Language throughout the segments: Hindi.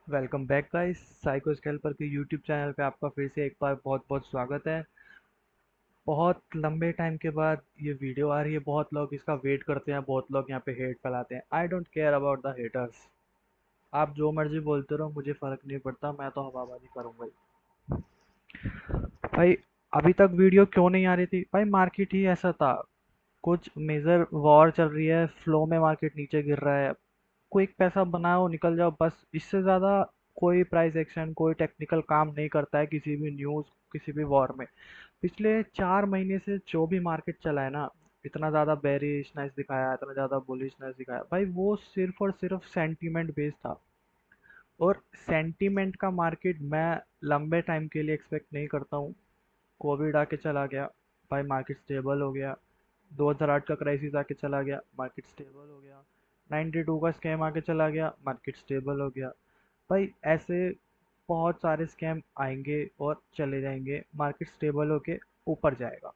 Welcome back guys. Psycho scalper के यूट्यूब चैनल पे आपका फिर से एक बार बहुत बहुत स्वागत है। बहुत लंबे टाइम के बाद ये वीडियो आ रही है। बहुत लोग इसका वेट करते हैं, बहुत लोग यहाँ पे हेट फैलाते हैं। I don't care about the haters. आप जो मर्जी बोलते रहो, मुझे फर्क नहीं पड़ता। मैं तो हवाबाजी करूंगा ही। भाई, अभी तक वीडियो क्यों नहीं आ रही थी? भाई, मार्केट ही ऐसा था। कुछ मेजर वॉर चल रही है, फ्लो में मार्केट नीचे गिर रहा है। क्विक पैसा बनाओ, निकल जाओ, बस। इससे ज़्यादा कोई प्राइस एक्शन, कोई टेक्निकल काम नहीं करता है किसी भी न्यूज़, किसी भी वॉर में। पिछले 4 महीने से जो भी मार्केट चला है ना, इतना ज़्यादा बेरिशनेस दिखाया, इतना ज़्यादा बुलिशनेस दिखाया, भाई वो सिर्फ और सिर्फ सेंटीमेंट बेस्ड था। और सेंटीमेंट का मार्केट मैं लंबे टाइम के लिए एक्सपेक्ट नहीं करता हूँ। कोविड आके चला गया, भाई मार्केट स्टेबल हो गया। 2008 का क्राइसिस आके चला गया, मार्केट स्टेबल हो गया। 92 का स्कैम आके चला गया, मार्केट स्टेबल हो गया। भाई ऐसे बहुत सारे स्कैम आएंगे और चले जाएंगे, मार्केट स्टेबल होके ऊपर जाएगा।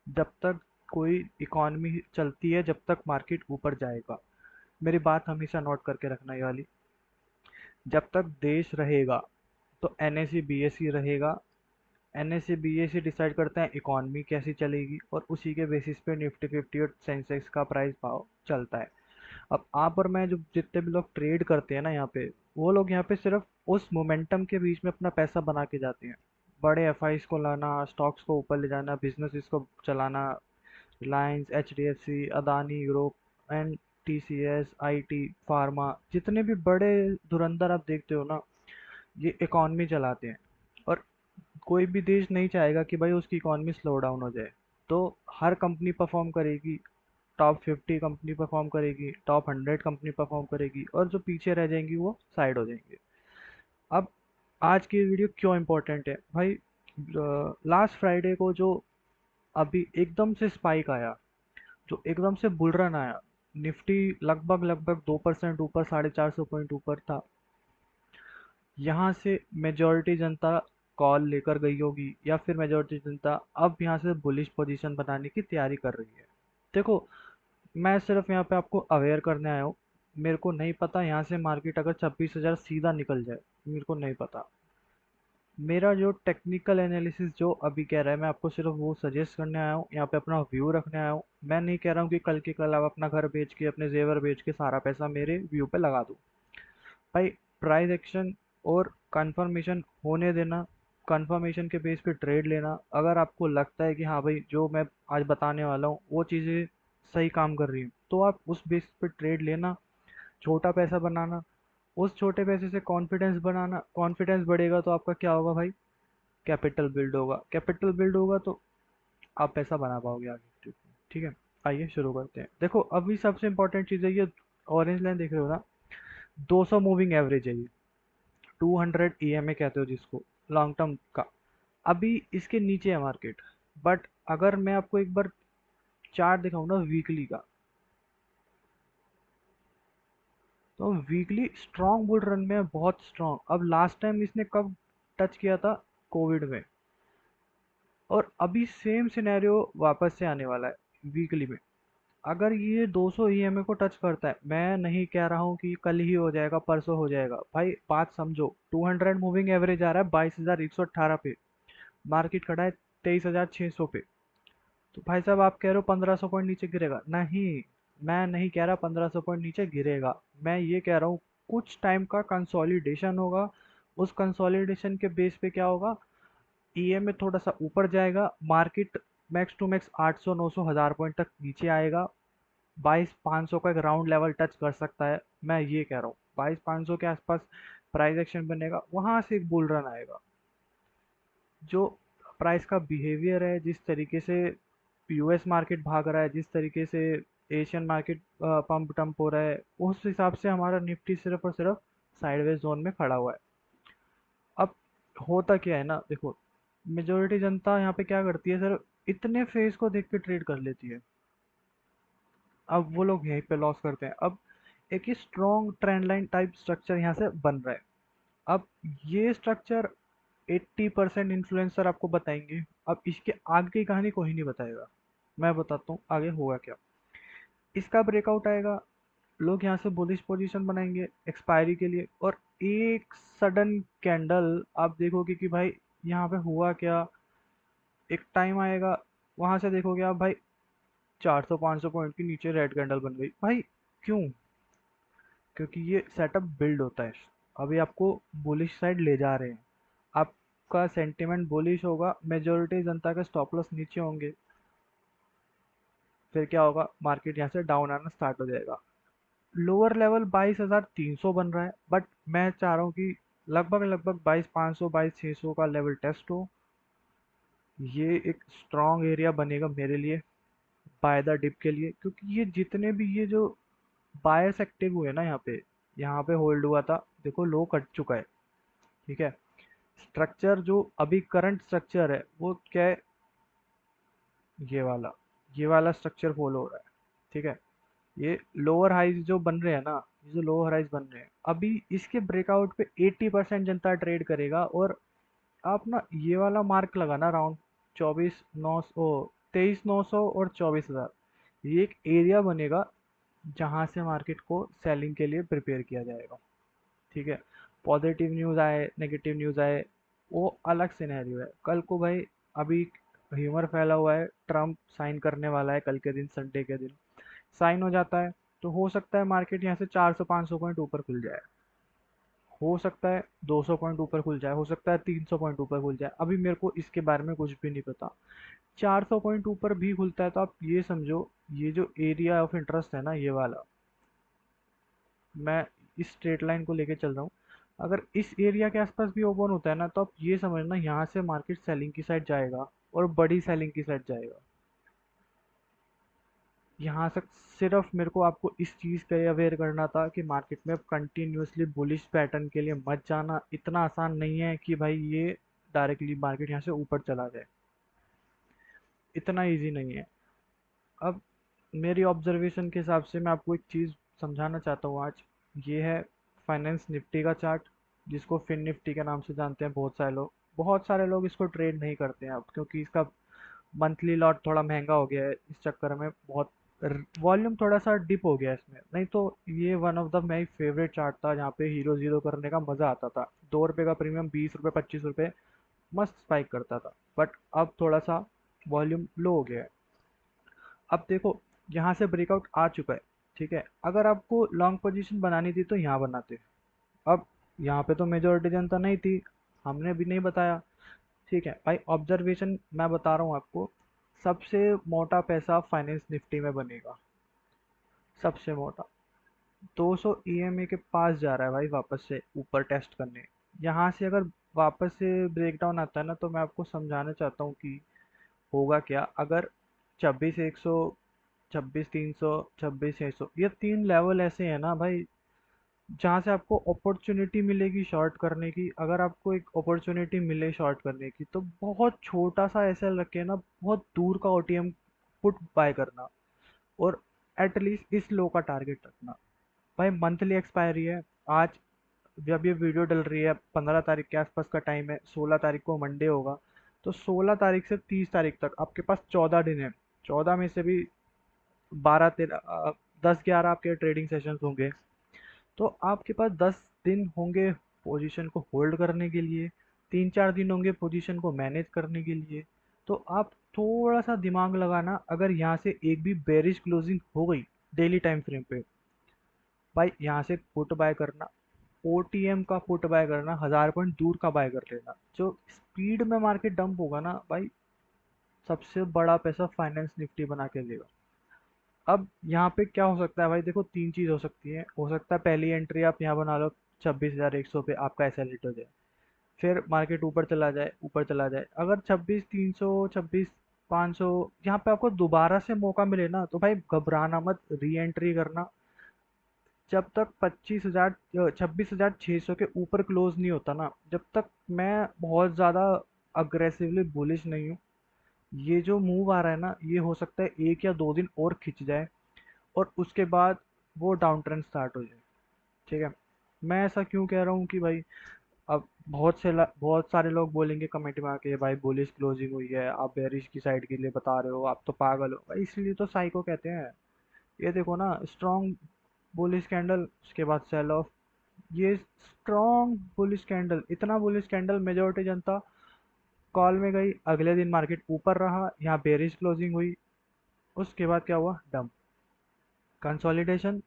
जब तक कोई इकॉनमी चलती है, जब तक मार्केट ऊपर जाएगा। मेरी बात हमेशा नोट करके रखना ये वाली। जब तक देश रहेगा तो एनएसई बीएसई रहेगा। एनएससी बीएससी डिसाइड करते हैं इकॉनमी कैसी चलेगी, और उसी के बेसिस पे निफ्टी 50 और सेंसेक्स का प्राइस भाव चलता है। अब आप और मैं, जो जितने भी लोग ट्रेड करते हैं ना यहाँ पे, वो लोग यहाँ पे सिर्फ उस मोमेंटम के बीच में अपना पैसा बना के जाते हैं। बड़े एफआईज को लाना, स्टॉक्स को ऊपर ले जाना, बिजनेस को चलाना। Reliance, HDFC, Adani group and TCS, IT, pharma, जितने भी बड़े धुरंधर आप देखते हो ना, ये इकॉनमी चलाते हैं। और कोई भी देश नहीं चाहेगा कि भाई उसकी इकॉनमी स्लो डाउन हो जाए। तो हर कंपनी परफॉर्म करेगी। टॉप 50 कंपनी परफॉर्म करेगी, टॉप 100 कंपनी परफॉर्म करेगी, और जो पीछे रह जाएंगी वो साइड हो जाएंगे। अब आज की वीडियो क्यों इम्पोर्टेंट है भाई? लास्ट फ्राइडे को जो अभी एकदम से स्पाइक आया, जो एकदम से बुल रन आया, निफ्टी लगभग लगभग 2% ऊपर, 450 पॉइंट ऊपर था। यहाँ से मेजॉरिटी जनता कॉल लेकर गई होगी, या फिर मेजॉरिटी जनता अब यहाँ से बुलिश पोजीशन बनाने की तैयारी कर रही है। देखो, मैं सिर्फ यहाँ पे आपको अवेयर करने आया हूँ। मेरे को नहीं पता यहाँ से मार्केट अगर 26,000 सीधा निकल जाए, मेरे को नहीं पता। मेरा जो टेक्निकल एनालिसिस जो अभी कह रहा है, मैं आपको सिर्फ वो सजेस्ट करने आया हूँ, यहाँ पे अपना व्यू रखने आया हूँ। मैं नहीं कह रहा हूँ कि कल के कल आप अपना घर बेच के, अपने जेवर बेच के सारा पैसा मेरे व्यू पे लगा दो। भाई, प्राइस एक्शन और कंफर्मेशन होने देना। कंफर्मेशन के बेस पे ट्रेड लेना। अगर आपको लगता है कि हाँ भाई, जो मैं आज बताने वाला हूँ वो चीज़ें सही काम कर रही हैं, तो आप उस बेस पे ट्रेड लेना। छोटा पैसा बनाना, उस छोटे पैसे से कॉन्फिडेंस बनाना। कॉन्फिडेंस बढ़ेगा तो आपका क्या होगा भाई? कैपिटल बिल्ड होगा। कैपिटल बिल्ड होगा तो आप पैसा बना पाओगे आगे। ठीक है, आइए शुरू करते हैं। देखो, अभी सबसे इंपॉर्टेंट चीज़ है ये ऑरेंज लाइन देख रहे हो ना, 200 मूविंग एवरेज है ये। 200 ईएमए कहते हो जिसको, लॉन्ग टर्म का। अभी इसके नीचे है मार्केट। बट अगर मैं आपको एक बार चार्ट दिखाऊं ना वीकली का, तो वीकली स्ट्रॉन्ग बुल रन में है, बहुत स्ट्रॉन्ग। अब लास्ट टाइम इसने कब टच किया था? कोविड में। और अभी सेम सिनेरियो वापस से आने वाला है वीकली में। अगर ये 200 ईएमए को टच करता है, मैं नहीं कह रहा हूँ कि कल ही हो जाएगा, परसों हो जाएगा। भाई बात समझो, 200 मूविंग एवरेज आ रहा है 22,118 पे। मार्केट खड़ा है 23,600 पे। तो भाई साहब, आप कह रहे हो 1500 पॉइंट नीचे गिरेगा? नहीं, मैं नहीं कह रहा 1500 पॉइंट नीचे गिरेगा। मैं ये कह रहा हूँ कुछ टाइम का कंसोलिडेशन होगा। उस कंसोलिडेशन के बेस पे क्या होगा? ईएमए थोड़ा सा ऊपर जाएगा, market max to max 800 900 1000 point तक नीचे आएगा। 22,500 का एक राउंड लेवल टच कर सकता है। मैं ये कह रहा हूँ 22,500 के आसपास प्राइस एक्शन बनेगा, वहां से एक बुल रन आएगा। जो प्राइस का बिहेवियर है, जिस तरीके से यूएस मार्केट भाग रहा है, जिस तरीके से एशियन मार्केट पंप टम्प हो रहा है, उस हिसाब से हमारा निफ्टी सिर्फ और सिर्फ साइडवेज जोन में खड़ा हुआ है। अब होता क्या है ना, देखो, मेजोरिटी जनता यहाँ पे क्या करती है सर, इतने फेस को देख के ट्रेड कर लेती है। अब वो लोग यहीं पे लॉस करते हैं। अब एक ही strong trend line type structure यहाँ से बन रहा है। अब ये स्ट्रक्चर 80% इन्फ्लुएंसर आपको बताएंगे। अब इसके आगे की कहानी कोई नहीं बताएगा। मैं बताता हूँ आगे होगा क्या। इसका ब्रेकआउट आएगा, लोग यहाँ से बुलिश पोजीशन बनाएंगे एक्सपायरी के लिए, और एक सडन कैंडल आप देखोगे कि भाई यहाँ पे हुआ क्या। एक टाइम आएगा, वहां से देखोगे आप भाई 400-500 पॉइंट के नीचे रेड कैंडल बन गई भाई। क्यों? क्योंकि ये सेटअप बिल्ड होता है। अभी आपको बुलिश साइड ले जा रहे हैं, आपका सेंटिमेंट बुलिश होगा, मेजोरिटी जनता के स्टॉप लॉस नीचे होंगे, फिर क्या होगा, मार्केट यहाँ से डाउन आना स्टार्ट हो जाएगा। लोअर लेवल 22,300 बन रहा है, बट मैं चाह रहा हूँ कि लगभग लगभग 22,500 22,600 का लेवल टेस्ट हो। ये एक स्ट्रॉन्ग एरिया बनेगा मेरे लिए बाय द डिप के लिए, क्योंकि ये जितने भी ये जो बायर्स एक्टिव हुए ना यहाँ पे होल्ड हुआ था, देखो लो कट चुका है। ठीक है, स्ट्रक्चर जो अभी करंट स्ट्रक्चर है वो क्या है, ये वाला ये वाला स्ट्रक्चर फॉलो हो रहा है। ठीक है, ये लोअर हाइज जो बन रहे हैं ना, ये जो लोअर हाइज बन रहे हैं अभी, इसके ब्रेकआउट पे 80% जनता ट्रेड करेगा। और आप ना ये वाला मार्क लगाना अराउंड 24,900, 23,900 और 24,000, ये एक एरिया बनेगा जहां से मार्केट को सेलिंग के लिए प्रिपेयर किया जाएगा। ठीक है, पॉजिटिव न्यूज़ आए नेगेटिव न्यूज़ आए वो अलग सिनेरियो है। कल को भाई, अभी ह्यूमर फैला हुआ है, ट्रम्प साइन करने वाला है कल के दिन, संडे के दिन साइन हो जाता है, तो हो सकता है मार्केट यहाँ से 400-500 पॉइंट ऊपर खुल जाए, हो सकता है 200 पॉइंट ऊपर खुल जाए, हो सकता है 300 पॉइंट ऊपर खुल जाए। अभी मेरे को इसके बारे में कुछ भी नहीं पता। 400 पॉइंट ऊपर भी खुलता है तो आप ये समझो, ये जो एरिया ऑफ इंटरेस्ट है ना, ये वाला, मैं इस स्ट्रेट लाइन को लेके चल रहा हूँ। अगर इस एरिया के आसपास भी ओपन होता है ना, तो आप ये समझना यहाँ से मार्केट सेलिंग की साइड जाएगा, और बड़ी सेलिंग की साइड जाएगा। यहाँ तक सिर्फ मेरे को आपको इस चीज़ का अवेयर करना था कि मार्केट में कंटिन्यूसली बुलिश पैटर्न के लिए मत जाना। इतना आसान नहीं है कि भाई ये डायरेक्टली मार्केट यहाँ से ऊपर चला जाए, इतना इजी नहीं है। अब मेरी ऑब्जर्वेशन के हिसाब से मैं आपको एक चीज़ समझाना चाहता हूँ आज। ये है फाइनेंस निफ्टी का चार्ट, जिसको फिन निफ्टी के नाम से जानते हैं बहुत सारे लोग इसको ट्रेड नहीं करते हैं अब, क्योंकि इसका मंथली लॉट थोड़ा महंगा हो गया है, इस चक्कर में बहुत वॉल्यूम थोड़ा सा डिप हो गया है इसमें। नहीं तो ये one of the my favourite chart था, जहाँ पे हीरो जीरो करने का मजा आता था। 2 रुपए का प्रीमियम 20 रुपए 25 रुपए मस्त स्पाइक करता था, बट अब थोड़ा सा वॉल्यूम लो हो गया है। अब देखो, यहाँ से ब्रेकआउट आ चुका है। ठीक है, अगर आपको लॉन्ग पोजीशन बनानी थी तो यहाँ बनाते। अब यहाँ पे तो मेजोरिटी जनता नहीं थी, हमने भी नहीं बताया। ठीक है भाई, ऑब्जर्वेशन मैं बता रहा हूँ आपको। सबसे मोटा पैसा फाइनेंस निफ्टी में बनेगा, सबसे मोटा 200 ईएमए के पास जा रहा है भाई, वापस से ऊपर टेस्ट करने। यहाँ से अगर वापस से ब्रेकडाउन आता है ना, तो मैं आपको समझाना चाहता हूँ कि होगा क्या अगर 26,100, 26,300, 26,600, ये तीन लेवल ऐसे हैं ना भाई, जहाँ से आपको अपॉर्चुनिटी मिलेगी शॉर्ट करने की। अगर आपको एक अपॉर्चुनिटी मिले शॉर्ट करने की, तो बहुत छोटा सा एसएल रख के ना, बहुत दूर का ओटीएम पुट बाय करना, और एटलीस्ट इस लो का टारगेट रखना। भाई मंथली एक्सपायरी है आज, जब ये वीडियो डल रही है 15 तारीख के आसपास का टाइम है, 16 तारीख को मंडे होगा, तो 16 तारीख से 30 तारीख तक आपके पास 14 दिन है। 14 में से भी 12 13 10 11 आपके ट्रेडिंग सेशंस होंगे, तो आपके पास 10 दिन होंगे पोजीशन को होल्ड करने के लिए, 3 4 दिन होंगे पोजीशन को मैनेज करने के लिए। तो आप थोड़ा सा दिमाग लगाना, अगर यहाँ से एक भी बेरिश क्लोजिंग हो गई डेली टाइम फ्रेम पे, भाई यहाँ से पुट बाय करना, ओटीएम का पुट बाय करना, 1000 पॉइंट दूर का बाय कर लेना। जो स्पीड में मार्केट डंप होगा ना भाई, सबसे बड़ा पैसा फाइनेंस निफ्टी बना के देगा। अब यहाँ पे क्या हो सकता है भाई, देखो तीन चीज हो सकती है। हो सकता है पहली एंट्री आप यहाँ बना लो 26,100 पे, आपका ऐसा हिट हो जाए, फिर मार्केट ऊपर चला जाए। अगर 26,300, 26,500 यहाँ पे आपको दोबारा से मौका मिले ना, तो भाई घबराना मत, री एंट्री करना। जब तक 25,000 26,600 के ऊपर क्लोज नहीं होता ना, जब तक मैं बहुत ज़्यादा अग्रेसिवली बुलिश नहीं हूँ। ये जो मूव आ रहा है ना, ये हो सकता है 1 या 2 दिन और खिंच जाए, और उसके बाद वो डाउन ट्रेंड स्टार्ट हो जाए। ठीक है, मैं ऐसा क्यों कह रहा हूँ कि भाई, अब बहुत सारे लोग बोलेंगे कमेंट में आके, भाई बुलिश क्लोजिंग हुई है, आप बेरिश की साइड के लिए बता रहे हो, आप तो पागल हो भाई। इसलिए तो साइको कहते हैं। ये देखो ना, स्ट्रॉन्ग बुलिश कैंडल, उसके बाद सेल ऑफ। ये स्ट्रॉन्ग बुलिश कैंडल, इतना बुलिश कैंडल, मेजोरिटी जनता कॉल में गई। अगले दिन मार्केट ऊपर रहा, यहाँ बेरिश क्लोजिंग हुई। उसके बाद क्या हुआ, डंप, कंसोलिडेशन,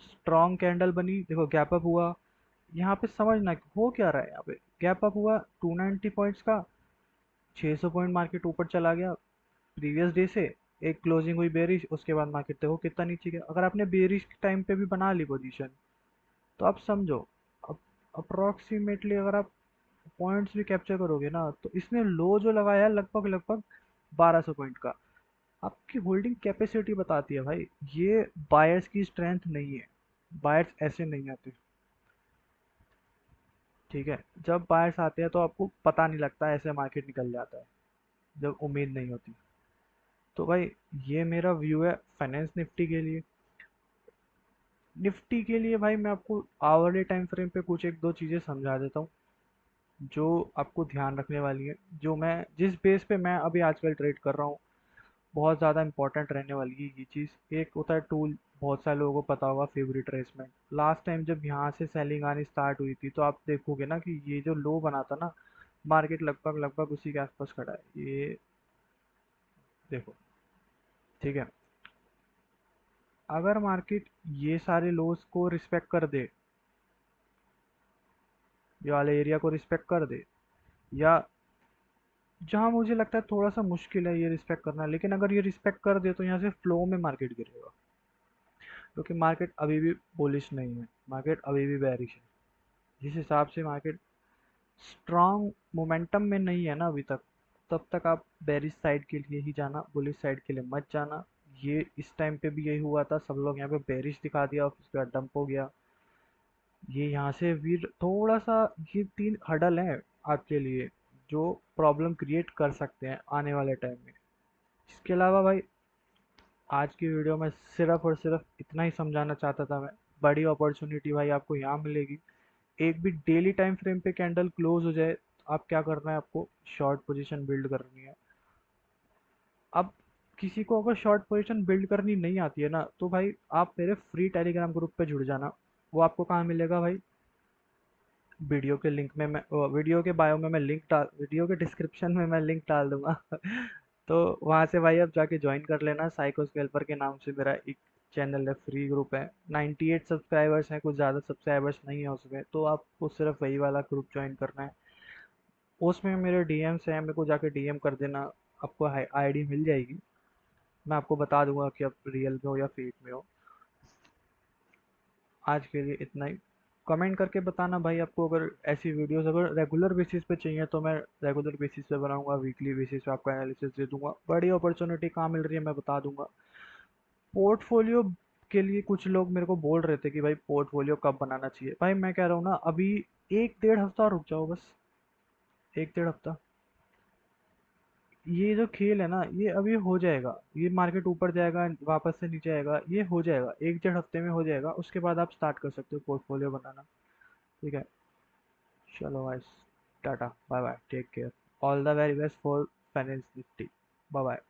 स्ट्रॉन्ग कैंडल बनी, देखो गैप अप हुआ। यहाँ पे समझना हो क्या रहा है, यहाँ पे गैप अप हुआ 290 पॉइंट्स का, 600 पॉइंट मार्केट ऊपर चला गया प्रीवियस डे से। एक क्लोजिंग हुई बेरिश, उसके बाद मार्केट देखो कितना नीचे गया। अगर आपने बेरिश टाइम पे भी बना ली पोजीशन, तो आप समझो, अब अप्रोक्सीमेटली अगर आप पॉइंट्स भी कैप्चर करोगे ना, तो इसने लो जो लगाया है लगभग लगभग 1200 पॉइंट का। आपकी होल्डिंग कैपेसिटी बताती है भाई, ये बायर्स की स्ट्रेंथ नहीं है। बायर्स ऐसे नहीं आते, ठीक है। जब बायर्स आते हैं तो आपको पता नहीं लगता, ऐसे मार्केट निकल जाता है जब उम्मीद नहीं होती। तो भाई ये मेरा व्यू है फाइनेंस निफ्टी के लिए। निफ्टी के लिए भाई मैं आपको आवरली टाइम फ्रेम पे कुछ एक दो चीज़ें समझा देता हूँ, जो आपको ध्यान रखने वाली है। जो मैं जिस बेस पे मैं अभी आजकल ट्रेड कर रहा हूँ, बहुत ज़्यादा इंपॉर्टेंट रहने वाली है ये चीज़। एक होता है टूल, बहुत सारे लोगों को पता होगा, फेवरेट ट्रेसमेंट। लास्ट टाइम जब यहाँ से सेलिंग आनी स्टार्ट हुई थी, तो आप देखोगे ना कि ये जो लो बना था ना, मार्केट लगभग लगभग उसी के आसपास खड़ा है, ये देखो, ठीक है। अगर मार्केट ये सारे लोस को रिस्पेक्ट कर दे, ये वाले एरिया को रिस्पेक्ट कर दे, या जहाँ मुझे लगता है थोड़ा सा मुश्किल है ये रिस्पेक्ट करना, लेकिन अगर ये रिस्पेक्ट कर दे तो यहाँ से फ्लो में मार्केट गिरेगा, क्योंकि मार्केट अभी भी बुलिश नहीं है, मार्केट अभी भी बेरिश है। जिस हिसाब से मार्केट स्ट्रांग मोमेंटम में नहीं है ना अभी तक, तब तक आप बेरिश साइड के लिए ही जाना, बुलिश साइड के लिए मत जाना। ये इस टाइम पे भी यही हुआ था, सब लोग यहाँ पे बेरिश दिखा दिया और उसके बाद डंप हो गया। ये यहाँ से भी थोड़ा सा, ये तीन हडल हैं आपके लिए, जो प्रॉब्लम क्रिएट कर सकते हैं आने वाले टाइम में। इसके अलावा भाई आज की वीडियो में सिर्फ और सिर्फ इतना ही समझाना चाहता था मैं। बड़ी अपॉर्चुनिटी भाई आपको यहाँ मिलेगी। एक भी डेली टाइम फ्रेम पे कैंडल क्लोज हो जाए, आप क्या करना है, आपको शॉर्ट पोजीशन बिल्ड करनी है। अब किसी को अगर शॉर्ट पोजीशन बिल्ड करनी नहीं आती है ना, तो भाई आप मेरे फ्री टेलीग्राम ग्रुप पे जुड़ जाना। वो आपको कहाँ मिलेगा भाई, वीडियो के लिंक में मैं वीडियो के बायो में मैं लिंक डाल, वीडियो के डिस्क्रिप्शन में मैं लिंक डाल दूंगा। तो वहाँ से भाई आप जाके ज्वाइन कर लेना। साइको स्कैल्पर के नाम से मेरा एक चैनल है, फ्री ग्रुप है। 98 सब्सक्राइबर्स हैं, कुछ ज़्यादा सब्सक्राइबर्स नहीं है उसमें, तो आपको सिर्फ वही वाला ग्रुप ज्वाइन करना है। उसमें मेरे डीएम्स हैं, मेरे को जाके डीएम कर देना, आपको आईडी मिल जाएगी। मैं आपको बता दूंगा कि आप रियल में हो या फेक में हो। आज के लिए इतना ही। कमेंट करके बताना भाई, आपको अगर ऐसी वीडियोस अगर रेगुलर बेसिस पे चाहिए तो मैं रेगुलर बेसिस पे बनाऊंगा, वीकली बेसिस पे आपको एनालिसिस दे दूंगा। बड़ी अपॉर्चुनिटी कहाँ मिल रही है मैं बता दूंगा। पोर्टफोलियो के लिए कुछ लोग मेरे को बोल रहे थे कि भाई पोर्टफोलियो कब बनाना चाहिए, भाई मैं कह रहा हूँ ना, अभी एक डेढ़ हफ्ता रुक जाओ बस, एक डेढ़ हफ्ता। ये जो खेल है ना, ये अभी हो जाएगा। ये मार्केट ऊपर जाएगा, वापस से नीचे आएगा, ये हो जाएगा, एक डेढ़ हफ्ते में हो जाएगा। उसके बाद आप स्टार्ट कर सकते हो पोर्टफोलियो बनाना, ठीक है। चलो guys, tata bye bye, take care, all the very best for finance Nifty. Bye bye.